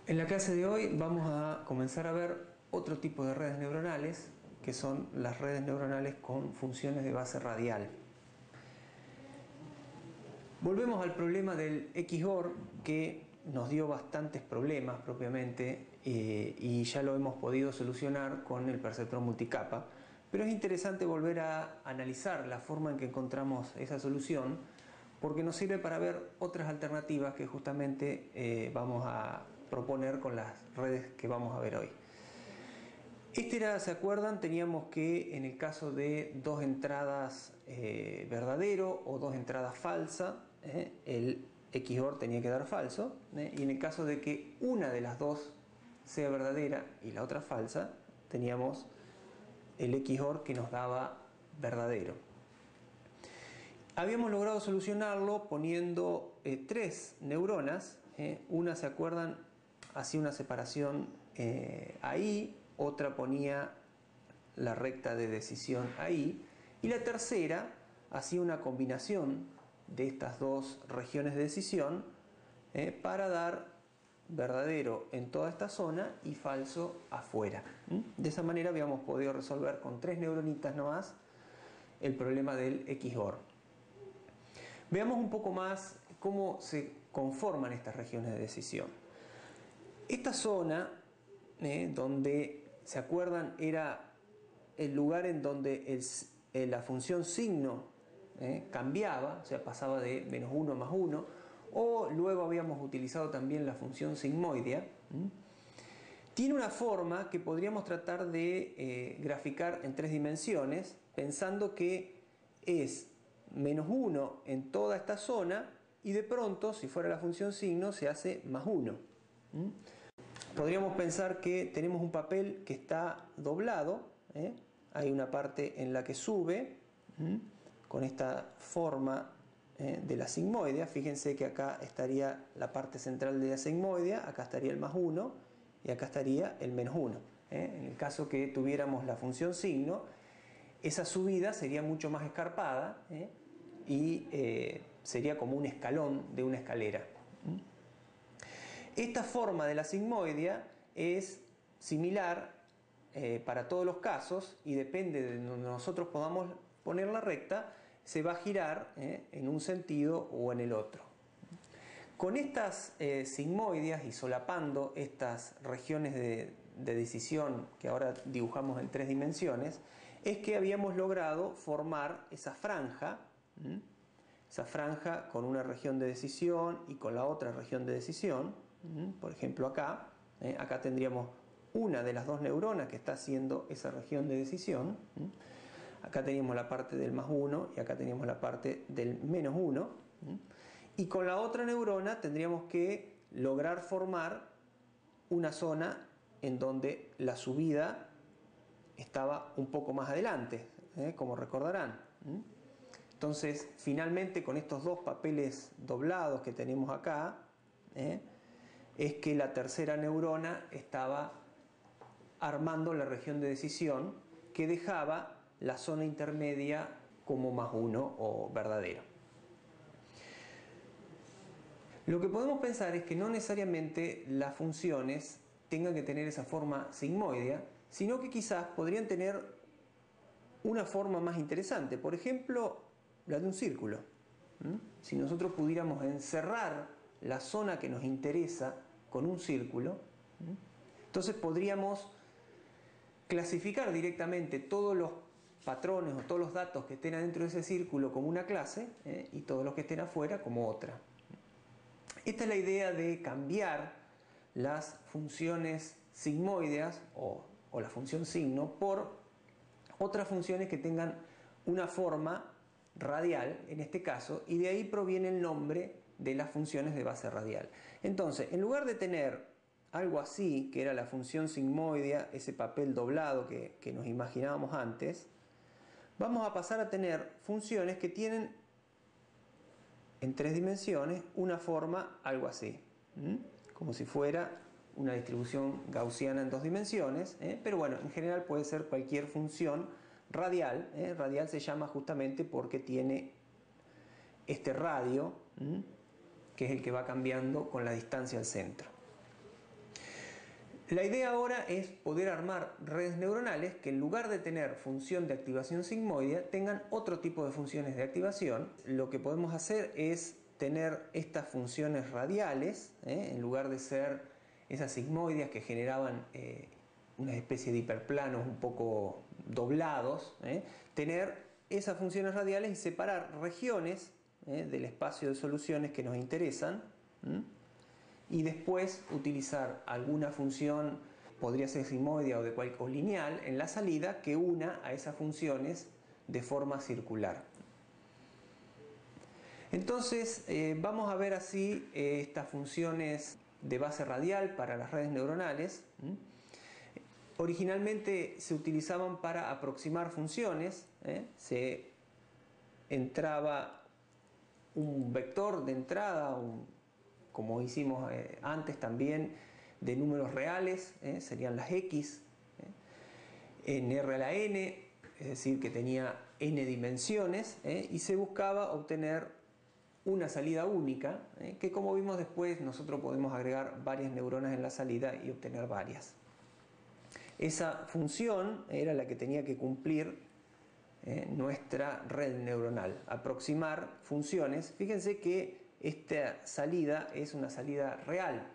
En la clase de hoy vamos a comenzar a ver otro tipo de redes neuronales, que son las redes neuronales con funciones de base radial. Volvemos al problema del XOR, que nos dio bastantes problemas propiamente y ya lo hemos podido solucionar con el perceptrón multicapa, pero es interesante volver a analizar la forma en que encontramos esa solución, porque nos sirve para ver otras alternativas que justamente vamos a proponer con las redes que vamos a ver hoy. ¿Se acuerdan? Teníamos que en el caso de dos entradas verdadero o dos entradas falsa, el XOR tenía que dar falso, y en el caso de que una de las dos sea verdadera y la otra falsa, teníamos el XOR que nos daba verdadero. Habíamos logrado solucionarlo poniendo tres neuronas. Una, ¿se acuerdan? Hacía una separación ahí, otra ponía la recta de decisión ahí, y la tercera hacía una combinación de estas dos regiones de decisión para dar verdadero en toda esta zona y falso afuera. De esa manera habíamos podido resolver con tres neuronitas nomás el problema del XOR. Veamos un poco más cómo se conforman estas regiones de decisión. Esta zona, donde, ¿se acuerdan? Era el lugar en donde la función signo cambiaba, o sea, pasaba de -1 a +1, o luego habíamos utilizado también la función sigmoidea. Tiene una forma que podríamos tratar de graficar en tres dimensiones, pensando que es -1 en toda esta zona y de pronto, si fuera la función signo, se hace +1. Podríamos pensar que tenemos un papel que está doblado, hay una parte en la que sube con esta forma de la sigmoidea. Fíjense que acá estaría la parte central de la sigmoidea, acá estaría el +1 y acá estaría el -1. En el caso que tuviéramos la función signo, esa subida sería mucho más escarpada y sería como un escalón de una escalera. Esta forma de la sigmoidea es similar para todos los casos y depende de donde nosotros podamos poner la recta, se va a girar en un sentido o en el otro. Con estas sigmoideas y solapando estas regiones de decisión que ahora dibujamos en tres dimensiones, es que habíamos logrado formar esa franja con una región de decisión y con la otra región de decisión. Por ejemplo, acá tendríamos una de las dos neuronas que está haciendo esa región de decisión. Acá teníamos la parte del +1 y acá teníamos la parte del -1. Y con la otra neurona tendríamos que lograr formar una zona en donde la subida estaba un poco más adelante, como recordarán. Entonces, finalmente, con estos dos papeles doblados que tenemos acá, es que la tercera neurona estaba armando la región de decisión que dejaba la zona intermedia como +1 o verdadero. Lo que podemos pensar es que no necesariamente las funciones tengan que tener esa forma sigmoidea, sino que quizás podrían tener una forma más interesante, por ejemplo, la de un círculo. Si nosotros pudiéramos encerrar la zona que nos interesa con un círculo, entonces podríamos clasificar directamente todos los patrones o todos los datos que estén adentro de ese círculo como una clase y todos los que estén afuera como otra. Esta es la idea de cambiar las funciones sigmoideas o la función signo por otras funciones que tengan una forma radial, en este caso, y de ahí proviene el nombre de las funciones de base radial. Entonces, en lugar de tener algo así, que era la función sigmoidea, ese papel doblado que nos imaginábamos antes, vamos a pasar a tener funciones que tienen en tres dimensiones una forma algo así, como si fuera una distribución gaussiana en dos dimensiones, pero bueno, en general puede ser cualquier función radial. Radial se llama justamente porque tiene este radio, que es el que va cambiando con la distancia al centro. La idea ahora es poder armar redes neuronales que en lugar de tener función de activación sigmoidea tengan otro tipo de funciones de activación. Lo que podemos hacer es tener estas funciones radiales, en lugar de ser esas sigmoideas que generaban una especie de hiperplanos un poco doblados, tener esas funciones radiales y separar regiones del espacio de soluciones que nos interesan, y después utilizar alguna función, podría ser sigmoidea o lineal, en la salida que una a esas funciones de forma circular. Entonces vamos a ver así estas funciones de base radial para las redes neuronales. Originalmente se utilizaban para aproximar funciones, se entraba un vector de entrada, como hicimos antes también, de números reales, serían las X, en R a la N, es decir, que tenía N dimensiones, y se buscaba obtener una salida única, que como vimos después nosotros podemos agregar varias neuronas en la salida y obtener varias. Esa función era la que tenía que cumplir nuestra red neuronal, aproximar funciones. Fíjense que esta salida es una salida real.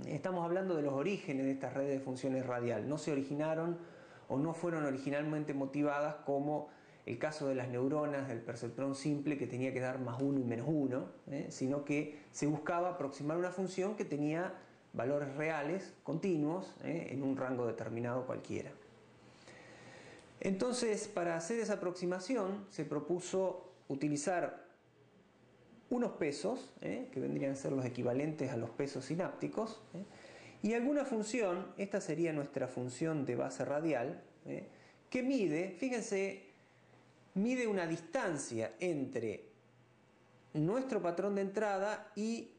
Estamos hablando de los orígenes de estas redes de funciones radial. No se originaron o no fueron originalmente motivadas como el caso de las neuronas del perceptrón simple, que tenía que dar más 1 y menos 1, sino que se buscaba aproximar una función que tenía valores reales, continuos, en un rango determinado cualquiera. Entonces, para hacer esa aproximación se propuso utilizar unos pesos, que vendrían a ser los equivalentes a los pesos sinápticos, y alguna función, esta sería nuestra función de base radial, que mide, fíjense, mide una distancia entre nuestro patrón de entrada y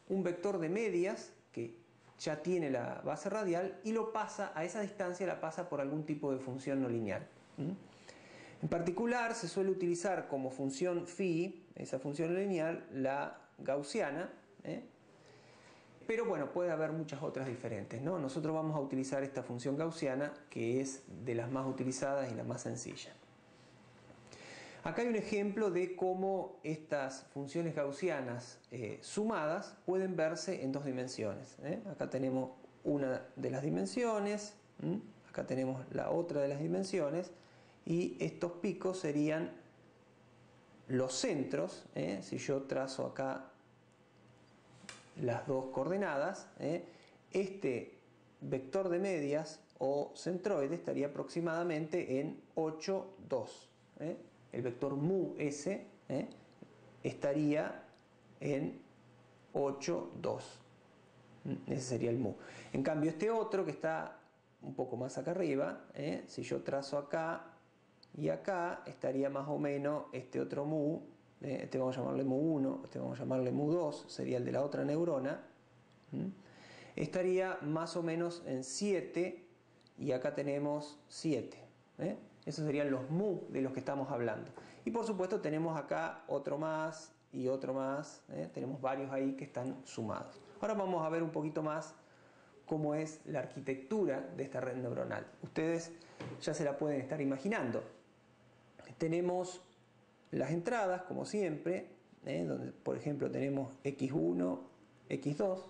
un vector de medias que ya tiene la base radial, y lo pasa a esa distancia, la pasa por algún tipo de función no lineal. En particular se suele utilizar como función phi, esa función lineal, la gaussiana, pero bueno, puede haber muchas otras diferentes, ¿no? Nosotros vamos a utilizar esta función gaussiana, que es de las más utilizadas y la más sencilla. Acá hay un ejemplo de cómo estas funciones gaussianas sumadas pueden verse en dos dimensiones. Acá tenemos una de las dimensiones, acá tenemos la otra de las dimensiones, y estos picos serían los centros. Si yo trazo acá las dos coordenadas, este vector de medias o centroide estaría aproximadamente en 8, 2. El vector mu s estaría en 8, 2. Ese sería el mu. En cambio, este otro que está un poco más acá arriba, si yo trazo acá y acá, estaría más o menos este otro mu, este vamos a llamarle mu1, este vamos a llamarle mu2, sería el de la otra neurona, estaría más o menos en 7, y acá tenemos 7. Esos serían los mu de los que estamos hablando. Y por supuesto tenemos acá otro más y otro más, tenemos varios ahí que están sumados. Ahora vamos a ver un poquito más cómo es la arquitectura de esta red neuronal. Ustedes ya se la pueden estar imaginando. Tenemos las entradas, como siempre, donde por ejemplo tenemos x1, x2.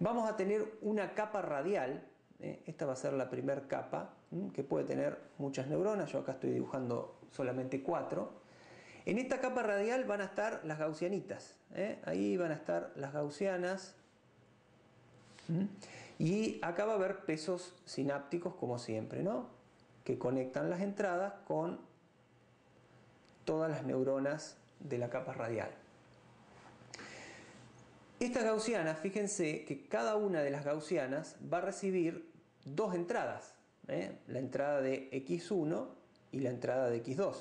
Vamos a tener una capa radial. Esta va a ser la primera capa, que puede tener muchas neuronas. Yo acá estoy dibujando solamente 4. En esta capa radial van a estar las gaussianitas. Ahí van a estar las gaussianas. Y acá va a haber pesos sinápticos, como siempre, ¿no? Que conectan las entradas con todas las neuronas de la capa radial. Estas gaussianas, fíjense que cada una de las gaussianas va a recibir dos entradas, la entrada de x1 y la entrada de x2.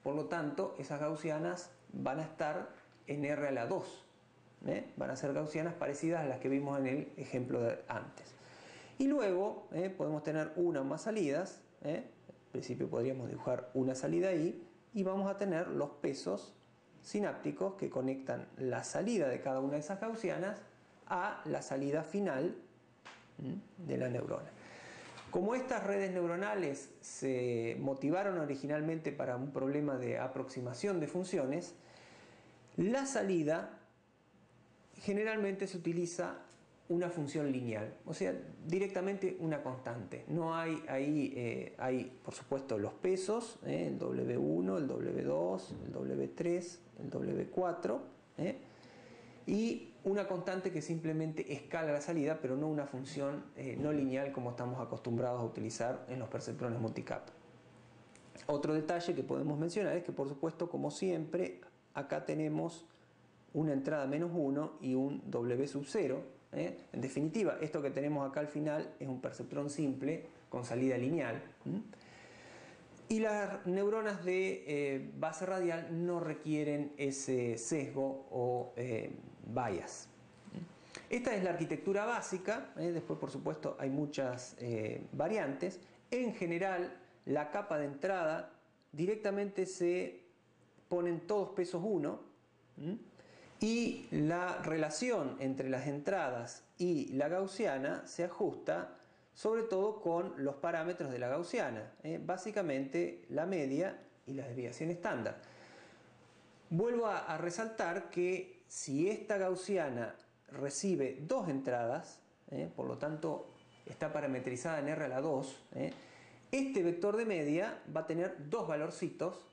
Por lo tanto, esas gaussianas van a estar en R a la 2. Van a ser gaussianas parecidas a las que vimos en el ejemplo de antes. Y luego podemos tener una o más salidas. En principio podríamos dibujar una salida ahí, y vamos a tener los pesos sinápticos que conectan la salida de cada una de esas gaussianas a la salida final de la neurona. Como estas redes neuronales se motivaron originalmente para un problema de aproximación de funciones, la salida generalmente se utiliza una función lineal, o sea, directamente una constante. No hay ahí, hay por supuesto los pesos, el W1, el W2, el W3, el W4, y una constante que simplemente escala la salida, pero no una función no lineal como estamos acostumbrados a utilizar en los perceptrones multicap. Otro detalle que podemos mencionar es que, por supuesto, como siempre, acá tenemos una entrada menos 1 y un W sub 0. En definitiva, esto que tenemos acá al final es un perceptrón simple con salida lineal. Y las neuronas de base radial no requieren ese sesgo o bias. Esta es la arquitectura básica, después por supuesto hay muchas variantes. En general, la capa de entrada directamente se ponen todos pesos 1, y la relación entre las entradas y la gaussiana se ajusta sobre todo con los parámetros de la gaussiana, básicamente la media y la desviación estándar. Vuelvo a resaltar que si esta gaussiana recibe dos entradas, por lo tanto está parametrizada en R a la 2, este vector de media va a tener dos valorcitos.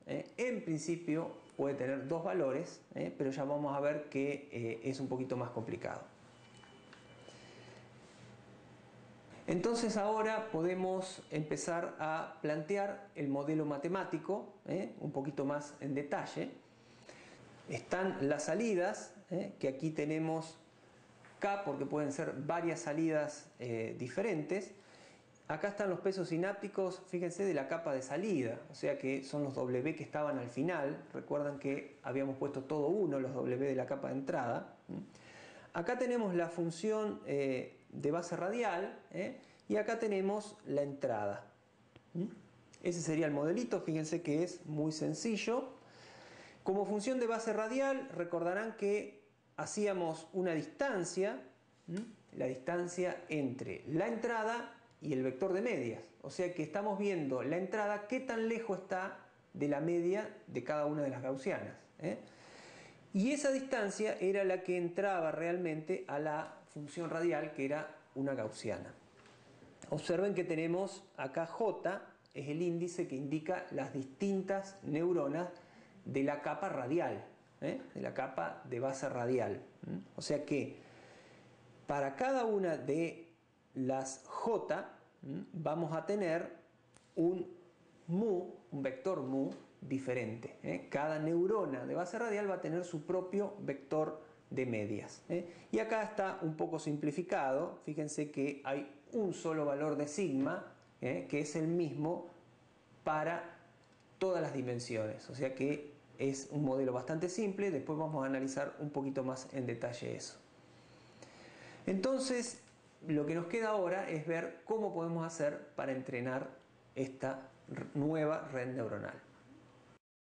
En principio puede tener dos valores, pero ya vamos a ver que es un poquito más complicado. Entonces ahora podemos empezar a plantear el modelo matemático un poquito más en detalle. Están las salidas, que aquí tenemos K porque pueden ser varias salidas diferentes. Acá están los pesos sinápticos, fíjense, de la capa de salida, o sea que son los W que estaban al final. Recuerdan que habíamos puesto todo 1, los W de la capa de entrada. Acá tenemos la función de base radial, y acá tenemos la entrada. Ese sería el modelito, fíjense que es muy sencillo. Como función de base radial, recordarán que hacíamos una distancia, la distancia entre la entrada y el vector de medias. O sea que estamos viendo la entrada, qué tan lejos está de la media de cada una de las gaussianas. Y esa distancia era la que entraba realmente a la función radial, que era una gaussiana. Observen que tenemos acá J, es el índice que indica las distintas neuronas de la capa radial, de la capa de base radial. O sea que para cada una de las J vamos a tener un mu, un vector mu diferente. Cada neurona de base radial va a tener su propio vector de medias. Y acá está un poco simplificado. Fíjense que hay un solo valor de sigma, que es el mismo para todas las dimensiones. O sea que es un modelo bastante simple. Después vamos a analizar un poquito más en detalle eso. Entonces, lo que nos queda ahora es ver cómo podemos hacer para entrenar esta nueva red neuronal.